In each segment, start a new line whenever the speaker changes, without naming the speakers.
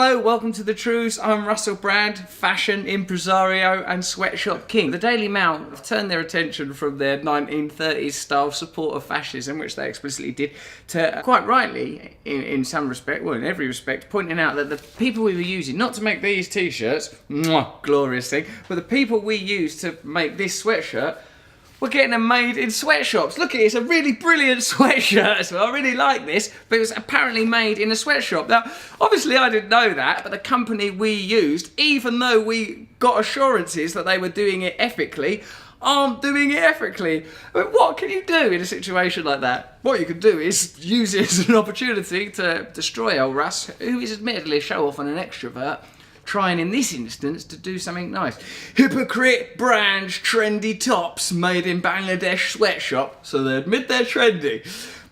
Hello, welcome to the Trews. I'm Russell Brand, fashion impresario and sweatshop king. The Daily Mail have turned their attention from their 1930s style support of fascism, which they explicitly did, to quite rightly, in some respect, well in every respect, pointing out that the people we were using, not to make these t-shirts, glorious thing, but the people we used to make this sweatshirt, we're getting them made in sweatshops. Look at it, it's a really brilliant sweatshirt. So I really like this, but it was apparently made in a sweatshop. Now, obviously I didn't know that, but the company we used, even though we got assurances that they were doing it ethically, aren't doing it ethically. I mean, what can you do in a situation like that? What you can do is use it as an opportunity to destroy old Russ, who is admittedly a show-off and an extrovert, trying in this instance to do something nice. Hypocrite brands trendy tops made in Bangladesh sweatshop, so they admit they're trendy.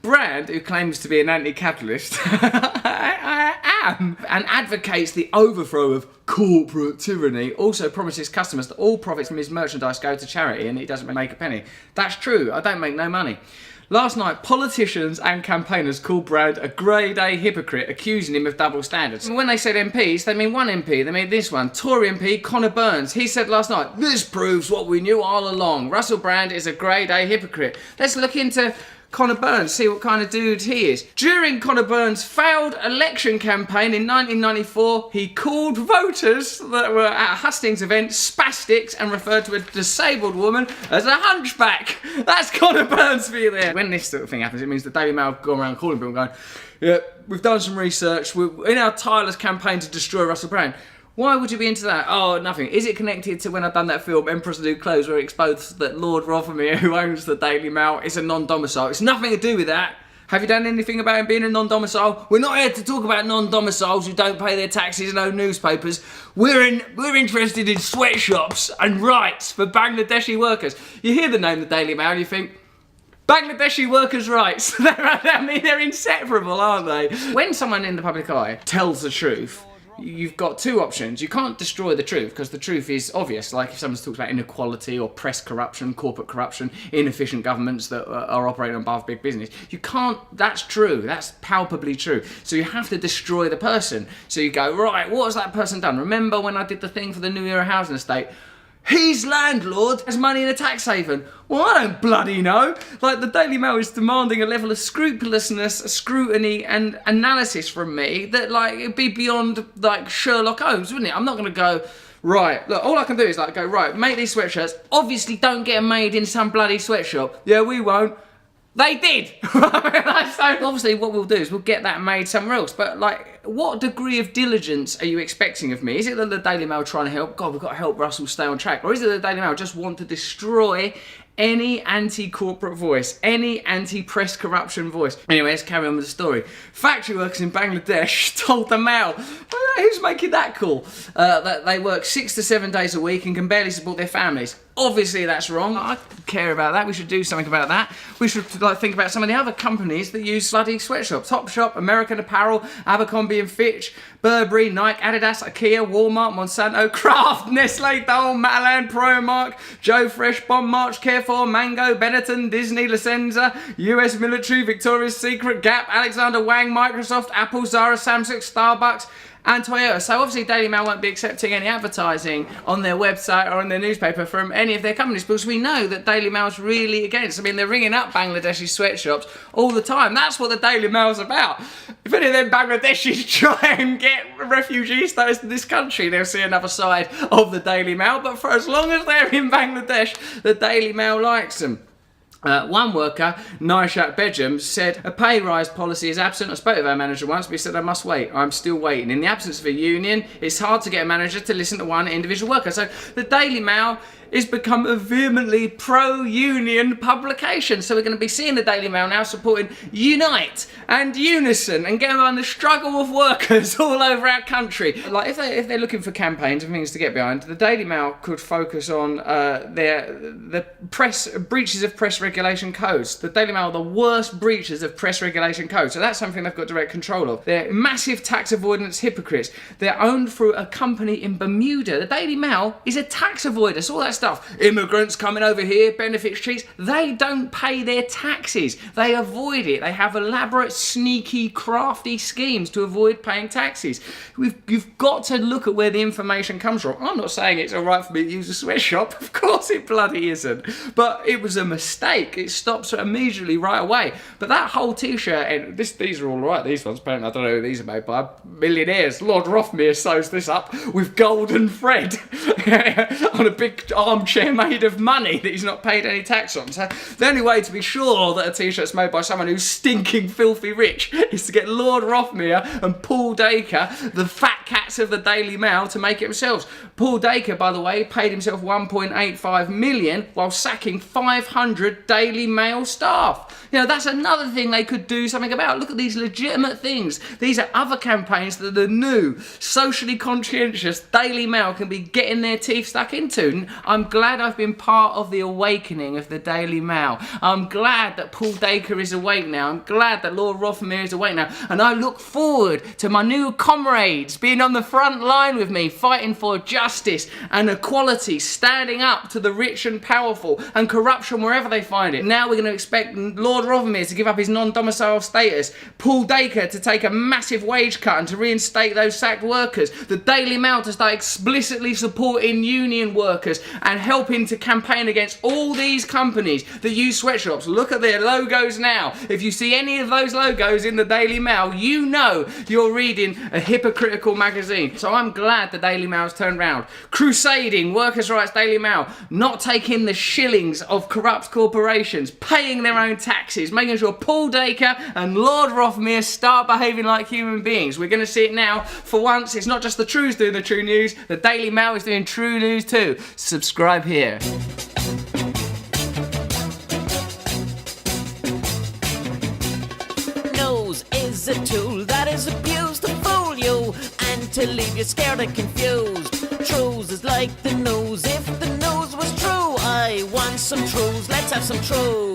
Brand, who claims to be an anti-capitalist, I am, and advocates the overthrow of corporate tyranny, also promises customers that all profits from his merchandise go to charity and he doesn't make a penny. That's true, I don't make no money. Last night, politicians and campaigners called Brand a grade A hypocrite, accusing him of double standards. When they said MPs, they mean one MP, they mean this one. Tory MP Conor Burns, he said last night, "This proves what we knew all along. Russell Brand is a grade A hypocrite." Let's look into Conor Burns, see what kind of dude he is. During Conor Burns' failed election campaign in 1994, he called voters that were at a hustings event spastics and referred to a disabled woman as a hunchback. That's Conor Burns for you there. When this sort of thing happens, it means the Daily Mail have gone around calling people going, yeah, we've done some research, we're in our tireless campaign to destroy Russell Brand. Why would you be into that? Oh, nothing. Is it connected to when I've done that film, Emperor's New Clothes, where it exposed that Lord Rothermere, who owns the Daily Mail, is a non-domicile? It's nothing to do with that. Have you done anything about him being a non-domicile? We're not here to talk about non-domiciles who don't pay their taxes and own newspapers. We're interested in sweatshops and rights for Bangladeshi workers. You hear the name the Daily Mail and you think, Bangladeshi workers' rights. They're inseparable, aren't they? When someone in the public eye tells the truth, you've got two options. You can't destroy the truth because the truth is obvious. Like if someone talks about inequality or press corruption, corporate corruption, inefficient governments that are operating above big business. You can't, that's true. That's palpably true. So you have to destroy the person. So you go, right, what has that person done? Remember when I did the thing for the New Era housing estate? His landlord has money in a tax haven. Well, I don't bloody know. Like, the Daily Mail is demanding a level of scrupulousness, scrutiny, and analysis from me that, like, it'd be beyond, like, Sherlock Holmes, wouldn't it? I'm not going to go, right, look, all I can do is, like, go, right, make these sweatshirts. Obviously, don't get them made in some bloody sweatshop. Yeah, we won't. They did! So obviously what we'll do is we'll get that made somewhere else. But like, what degree of diligence are you expecting of me? Is it that the Daily Mail trying to help? God, we've got to help Russell stay on track. Or is it the Daily Mail just want to destroy any anti-corporate voice, any anti-press corruption voice? Anyway, let's carry on with the story. Factory workers in Bangladesh told the Mail, who's making that call? That they work 6 to 7 days a week and can barely support their families. Obviously that's wrong. I care about that. We should do something about that. We should think about some of the other companies that use bloody sweatshops. Topshop, American Apparel, Abercrombie and Fitch, Burberry, Nike, Adidas, IKEA, Walmart, Monsanto, Kraft, Nestle, Dole, Matalan, Promark, Joe Fresh, Bon March, Carrefour, Mango, Benetton, Disney, La Senza, US Military, Victoria's Secret, Gap, Alexander Wang, Microsoft, Apple, Zara, Samsung, Starbucks, and Toyota. So obviously Daily Mail won't be accepting any advertising on their website or on their newspaper from any of their companies because we know that Daily Mail's really against. I mean, they're ringing up Bangladeshi sweatshops all the time. That's what the Daily Mail's about. If any of them Bangladeshis try and get refugee status to this country, they'll see another side of the Daily Mail. But for as long as they're in Bangladesh, the Daily Mail likes them. One worker, Nishat Bejam, said a pay rise policy is absent. I spoke with our manager once, but he said I must wait. I'm still waiting. In the absence of a union, it's hard to get a manager to listen to one individual worker. So the Daily Mail is become a vehemently pro-union publication. So we're going to be seeing the Daily Mail now supporting Unite and Unison and getting on the struggle of workers all over our country. Like if they're looking for campaigns and things to get behind, the Daily Mail could focus on the press breaches of press regulation codes. The Daily Mail are the worst breaches of press regulation codes. So that's something they've got direct control of. They're massive tax avoidance hypocrites. They're owned through a company in Bermuda. The Daily Mail is a tax avoider. So all that stuff stuff. Immigrants coming over here, benefits cheats. They don't pay their taxes. They avoid it. They have elaborate, sneaky, crafty schemes to avoid paying taxes. You've got to look at where the information comes from. I'm not saying it's all right for me to use a sweatshop. Of course it bloody isn't. But it was a mistake. It stops immediately right away. But that whole t-shirt, and these are all right. These ones, apparently, I don't know who these are made by. Millionaires. Lord Rothmere sews this up with golden thread on a big armchair made of money that he's not paid any tax on. So the only way to be sure that a t-shirt's made by someone who's stinking filthy rich is to get Lord Rothmere and Paul Dacre, the fat cats of the Daily Mail, to make it themselves. Paul Dacre, by the way, paid himself 1.85 million while sacking 500 Daily Mail staff. You know, that's another thing they could do something about. Look at these legitimate things. These are other campaigns that the new, socially conscientious Daily Mail can be getting their teeth stuck into. And I'm glad I've been part of the awakening of the Daily Mail. I'm glad that Paul Dacre is awake now. I'm glad that Lord Rothmere is awake now. And I look forward to my new comrades being on the front line with me, fighting for justice and equality, standing up to the rich and powerful and corruption wherever they find it. Now we're going to expect Lord Rothmere to give up his non-domicile status, Paul Dacre to take a massive wage cut and to reinstate those sacked workers, the Daily Mail to start explicitly supporting union workers and helping to campaign against all these companies that use sweatshops. Look at their logos now. If you see any of those logos in the Daily Mail, you know you're reading a hypocritical magazine. So I'm glad the Daily Mail's turned round. Crusading workers' rights Daily Mail, not taking the shillings of corrupt corporations, paying their own taxes, making sure Paul Dacre and Lord Rothmere start behaving like human beings. We're going to see it now. For once, it's not just the Trews doing the true news, the Daily Mail is doing true news too. Subscribe here.
Nose is a tool that is abused to fool you and to leave you scared and confused. Trews is like the news. If the news was true, I want some Trews. Let's have some Trews.